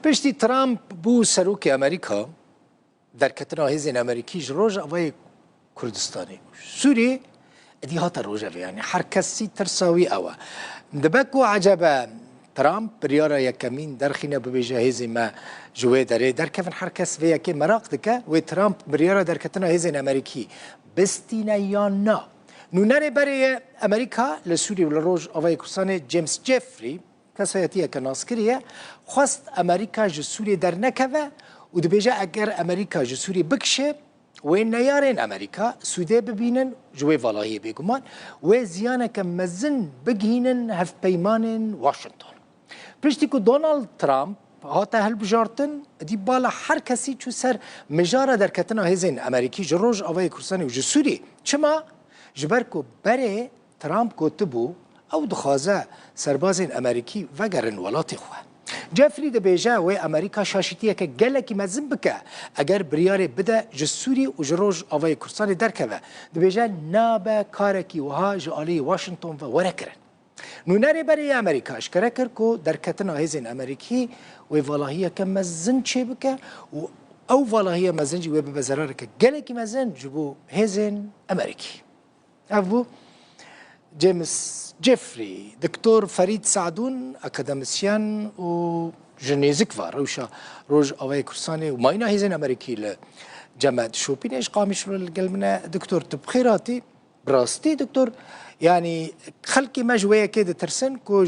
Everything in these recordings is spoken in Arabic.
پشتی ترامپ بو سروک امریکا در کتنا هزین امریکیش روژ اوای کردستانی سوری دی هاتا روژه یعنی هر کسی ترساوی اوه دبکو عجبه ترامپ بریارا یکمین درخینه ببیجه هزی ما جوه داره در کفن هر کس ویا که مراق دکه و ترامپ بریارا در کتنا هزین امریکی بستینه یا نه نونره برای امریکا لسوری و لروژ اوای کردستان جیمز جفری کسایتیه که ناسکریه خواست امریکا جسوری در نکوه و دبیجه اگر امریکا جسوری بکشه و نیارین امریکا سوده ببینن جوی والایه بگمان و زیانه که مزن بگینن هف پیمان واشنطن پشتی که دونالد ترامپ هاته هل بجارتن دی بالا هر کسی چو سر مجاره در کتنا هزین امریکی جروج آوای کردستان و جسوری چما جبر که بره ترامپ گوتبو او دخوازه سربازین امریکی وگرن ولاتی خواه جفری دبیجه و امریکا شاشتیه که گلکی مزن بکه اگر بریاره بده جسوری و جروج آوای کردستان درکوه دبیجه نابه کارکی وها جعالی واشنطن و وره کرن نونره برای امریکا اشکره کرد که در کتنا هزین امریکی و والهیه که مزن چه بکه و او والهیه مزن جی و ببزراره که گلکی مزن جبو هزین امریکی افو جيمس جيفري دكتور فريد سعدون أكاديميسيان و جنيزك روشا روج أواي كرساني وماينا هيزين أمريكي لجامعة شوبين إيش قامش القلمنا دكتور تبخيراتي براستي دكتور يعني خلقي ما جوية كده ترسن كو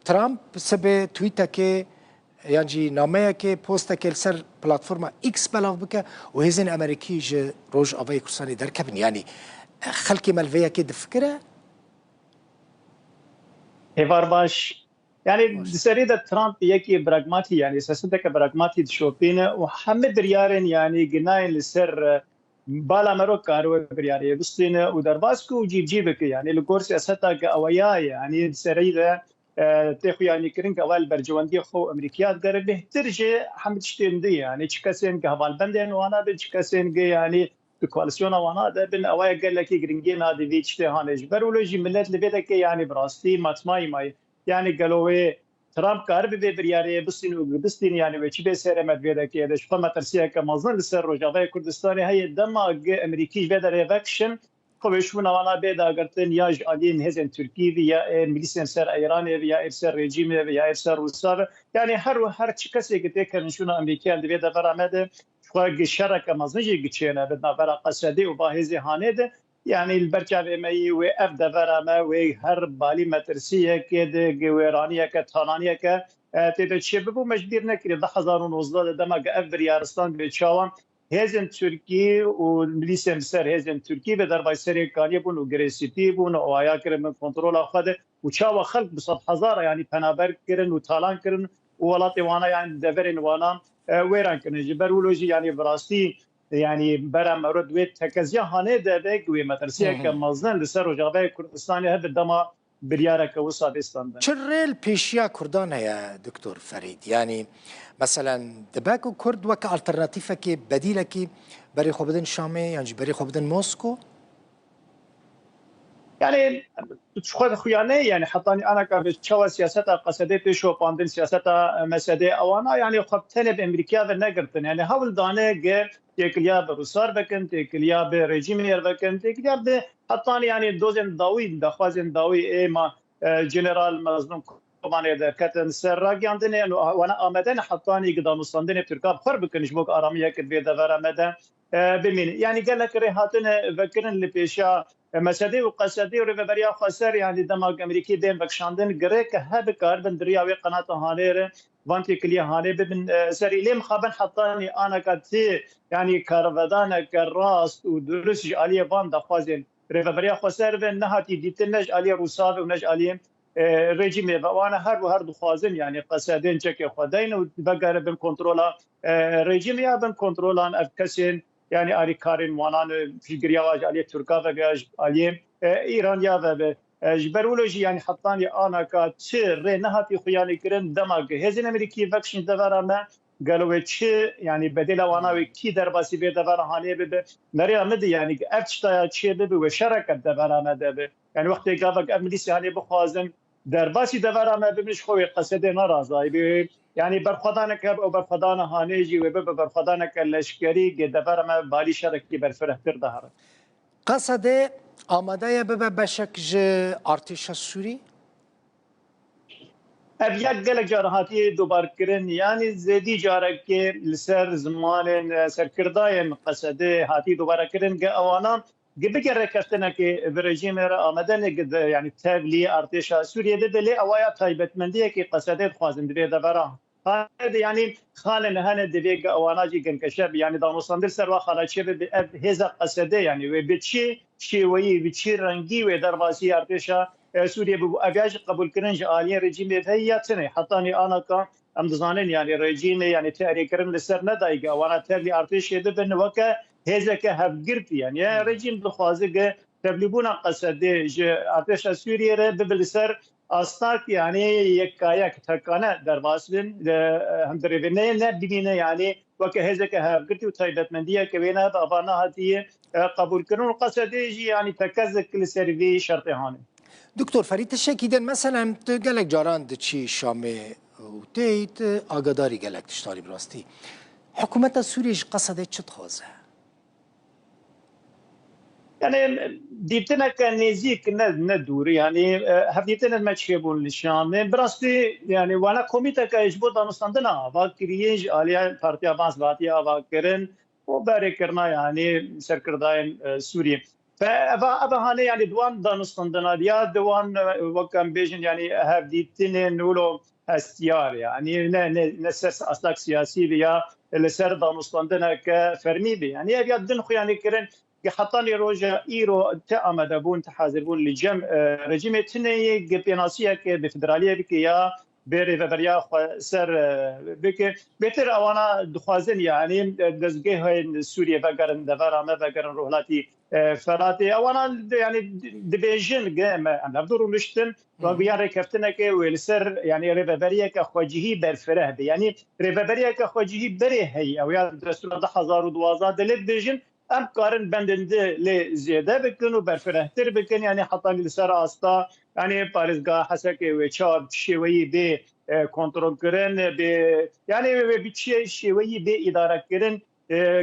ترامب سبي تويتا كي يعني نامه كي بوستا كي سر بلاتفورما إكس بلاغ بك وهيزين أمريكي جي روج أواي كرساني دركبن يعني خلقي مالفيا كده فكرة هیوار باش یعنی سرید ترامپ یکی براغماتی یعنی سیاست که براغماتی شوپینه و همه دریارن یعنی گناین لسر بالا مرو کارو بریاری بستینه و در باسکو جیب جیب که یعنی لگور سیاستا که اویا یعنی سرید تخو یعنی کرین که اول برجواندی خو امریکیات داره بهتر جه همه تشتیندی یعنی چه کسین که حوال بندن وانا به چه کسین که یعنی کوالسیون وانا ده بن اوای قال لك جرينجين هذه في تشتهانج برولوجي ملت لبيتك يعني براستي ماتماي ماي يعني قالوا ترامب كارب برياري بستين يعني وشي بسير مد بيدك هذا شو ما ترسيه كمازن لسر رجاوي كردستاني هي دم امريكي بيدر ريفكشن خوش من وانا بيدا قرتن ياج علين هزن تركي يا ميليسن سر ايران يا سر ريجيم يا سر روسا يعني هر كسي كتكن شنو امريكان بيدا فرامده خواهد شرکه مزنجی گچینه بدنا برا قصدی و باهزی هانه ده یعنی البرچه می و اف دفرامه و هر بالی مترسیه که ده گویرانیه که تانانیه که تیده چه ببو مجبور نکری 2019 دمه اف بریارستان بیچاوان هزن ترکی و ملیسیم سر هزن ترکی به در بایسری کاری بون و گریسیتی بون و آیا کرن من کنترل خواده و چاوا خلق بصد هزار یعنی پنابر کرن و تالان کرن و ولاتی وانا یعنی دفرین وانا ويران كنا جبرولوجي يعني براستي يعني برا مرد ويت تكزيا هانه دبك ومترسيه كمزن لسر وجابه كردستاني هذا دما بريارك وصابستان شريل بيشيا كردان يا دكتور فريد يعني مثلا دباكو كرد وك الترناتيفه كي بديله كي بري خوبدن شامي يعني بري خوبدن موسكو يعني خود خویانه يعني حتى انا كشوا سياسه قصدت شو باندن سياسه مساده اوانا يعني خبتنه بامريكا ونقرتن يعني هول دانه يكليا بروسار بكن تكليا بريجيمير بكن تكليا حتى يعني دوزن داوي دخوازن داوي ما جنرال مظلوم كمان ده كتن سر راجعندن وانا امدن حتى قدام مستندن تركاب خرب كنش بوك اراميه كبي دفر مدى بمين يعني قال لك رهاتن فكرن لبيشا مساده و قصدی و ربریا خسر يعني دماغ امریکی دین بخشاندن گره که هب کار بندریا و قنات هانه وانتی کلی هانه ببن سری لیم خبن حطانی انا کتی يعني کارودان کراست و درست علی وان دخوازن ربریا خسر و نهاتی دیتنج علی روسا و نج علی رژیم و وانا هر دخوازن يعني قصدین چک خدین و بگر بن کنترل رژیم یا بن کنترلان افکسین يعني آری کارین وانان فیگریا واج علی ترکا و بیاج علی ایران یا و جبرولوجی يعني حطانی آنا کا چه ره نهاتی خیانی کرن دماغ هزین امریکی وکشن دورانه قالوا چه يعني بدل وانا کی در باسی به دور حالی به نری آمد يعني افشتا چه به و شرکت دورانه ده يعني وقتی گاوک امریسی حالی بخوازن در باسی دور ما ببینش خوی قصد ناراضی يعني برخدانك او برخدان هانيجي و برخدانك لشکری که دور ما بالی شرکی برفره تر دهره قصد آماده به بشک ارتش سوری ابيات قالك جارهاتي دوبار كرن يعني زيدي جارك لسر زمان سركرداين قصده هاتي دوباره كرن اوانا قبل ركفتنا كي بريجيم آمدن يعني تابلي ارتشا سوريا دلي اوايا تايبت منديه كي قصده خوازن دبي دبره هذا يعني خالن هنا دبي اوانا جي كن كشب يعني دانوساندر سر خاله شب هذا قصده يعني وبتشي شي وي بتشي رنگي و درباسي ارتشا سوريا بو اجاج قبول كرنج آلية رجيم هي سنة حطاني انا كان ام دزانين يعني رجيم يعني تاري كرن لسر ندايقه وانا تاري ارتش يدبن وكا هزك هبقرتي يعني رجيم بخوازق تبليبونا قصده ارتش سوريا ببلسر استاك يعني يكايك تكانا درباسلن هم دربنه نبدينه يعني وكا هزك هبقرتي وتايبت منديه كوينه طبعا هاتي قبول كرن قصده يعني تكزك لسرفي شرطي هاني دکتر فرید تشکیدن مثلا گلک جاران چی شامه و تیت آگاداری گلک تشتاری براستی حکومت سوریش قصده چه تخوازه؟ يعني ديتنا كان نزيك ندور يعني هفديتنا المتشيبون للشام براستي يعني وانا كوميتا كايجبو دانستاندنا فاكريج اليا بارتيا باس باتيا فاكرن وباركرنا يعني سركرداين سوريا فابا هاني يعني دوان دانستاندنا ديا دوان وكان بيجن يعني هفديتنا نولو استيار يعني نسس اصلاك سياسي بيا لسر دانستاندنا كفرمي بي يعني ابيات دنخو يعني كرن حطاني روجا ايرو تأمد بون تحاضر بون لجم رجيم تني جبيناسيه ك بفدراليه بك يا بيري فبريا سر بك بيتر اوانا دخوازن يعني دزگه هاي سوريا بقرن دفرا ما بقرن روحلاتي فراتي اوانا يعني دبيجن جام انا بدور لشتن وبيان ركفتنا ك ولسر يعني ريفبريا كخوجهي برفره يعني ريفبريا كخوجهي بري هي او يا دستور 1012 دلت بيجن ام کارن بندنده ل زیاده بکن و برفرهتر بکن يعني حتی لسر استا يعني پارزگاه حسک و چاب شوی به کنترل کردن به يعني بچه شوی به اداره کردن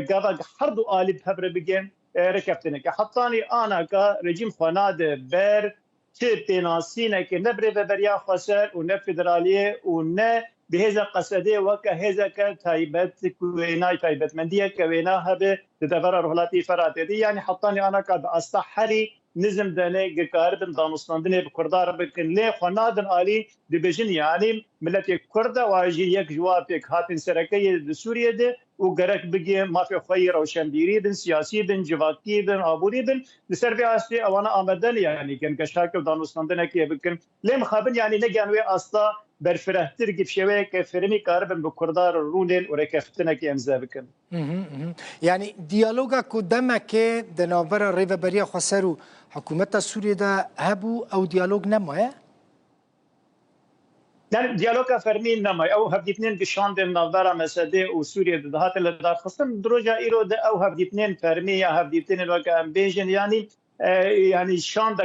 گاوا هر دو آلیب هبر بگن رکفتنه که حتی آنا که رژیم خاناد بر چه پیناسینه که نبره و بریا خسر و نه فدرالیه و نه بهذا قصده وكهذا كتايبت كويناي تايبت منديه كوينا هبه تدبر رهلاتي فراتي يعني حطاني انا قد استحري نزم داني قارب دانوستاندني بكردار بكن لي خنادن الي دبجن يعني ملتي كرده واجي يك جوابك هاتن سركيه سوريا دي وقرك بقي ما في خير او شمبيري بن سياسي بن جواكي بن ابوري بن لسربي استي وانا امدن يعني كان كشاكل دانوستاندني كي بكن لي مخابن يعني نجانوي استا برفرهتر گف شوی که فرمی کاربن به کردار رونل و رکفتنه که امضا بکن. يعني ديالوجا كدما كي دنافر ريفا بريا خسروا حكومة سوريا دا هبو او ديالوج نما يعني ديالوجا فرمي نما او هبديتنين بشان دنافر مساده و سوريا دهات اللي دار خصم دروجا ايرو دا او هبديتنين فرمي يا هبديتنين وكا امبيجن يعني شان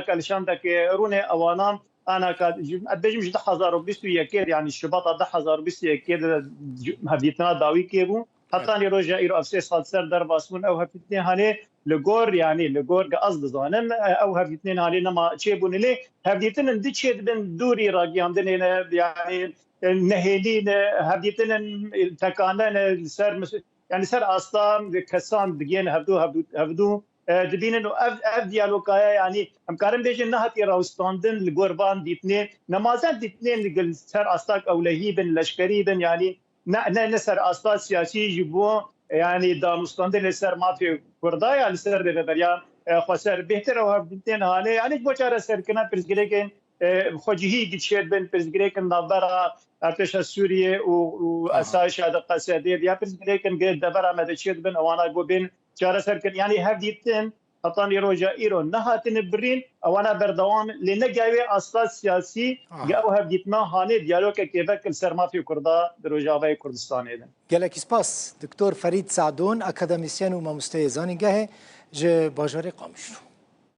دك رونه اوانام انا كاد بجم 2021 يعني شباط 2021 هديتنا داوي كيبو حتى اني رجع ايرو افسي صاد سر درب اسمون او هفتين هاني لغور يعني لغور قصد زانم او هفتين هاني نما تشيبون لي هفتين دي تشيد بن دوري راجيان دين يعني نهيلين هفتين تكانن سر يعني سر اصلا كسان دجين هبدو دبین انه اف دیالوگای يعني امکارم بیشتر نهاتی راوستاندن لقربان دیتنه نمازن دیتنه لقل سر استاق اولهی بن لشکری بن يعني نه سر استاق سیاسی جبو يعني دانوستاندن لسر ما في كردايا لسر ببريان خسر بهتر او دیتنه هانه يعني بچاره سر کنه پرزگریکن خوجهی گیشید بن پرزگریکن نظر ارتش سوریه و اساش هذا قصدي يا پرزگریکن گد دبر مدشید بن وانا گو بن جارة سركن يعني هديتن حطاني روجا إيرو نهاتن برين أوانا بردوام لنجاوي أصلا سياسي جاو هديتنا هاني ديالوج كيفك السرما في كردا دروجاوي كردستان إذن. جالك سباس دكتور فريد سعدون أكاديميسيان ومستيزاني جاه ج باجاري قامشلو.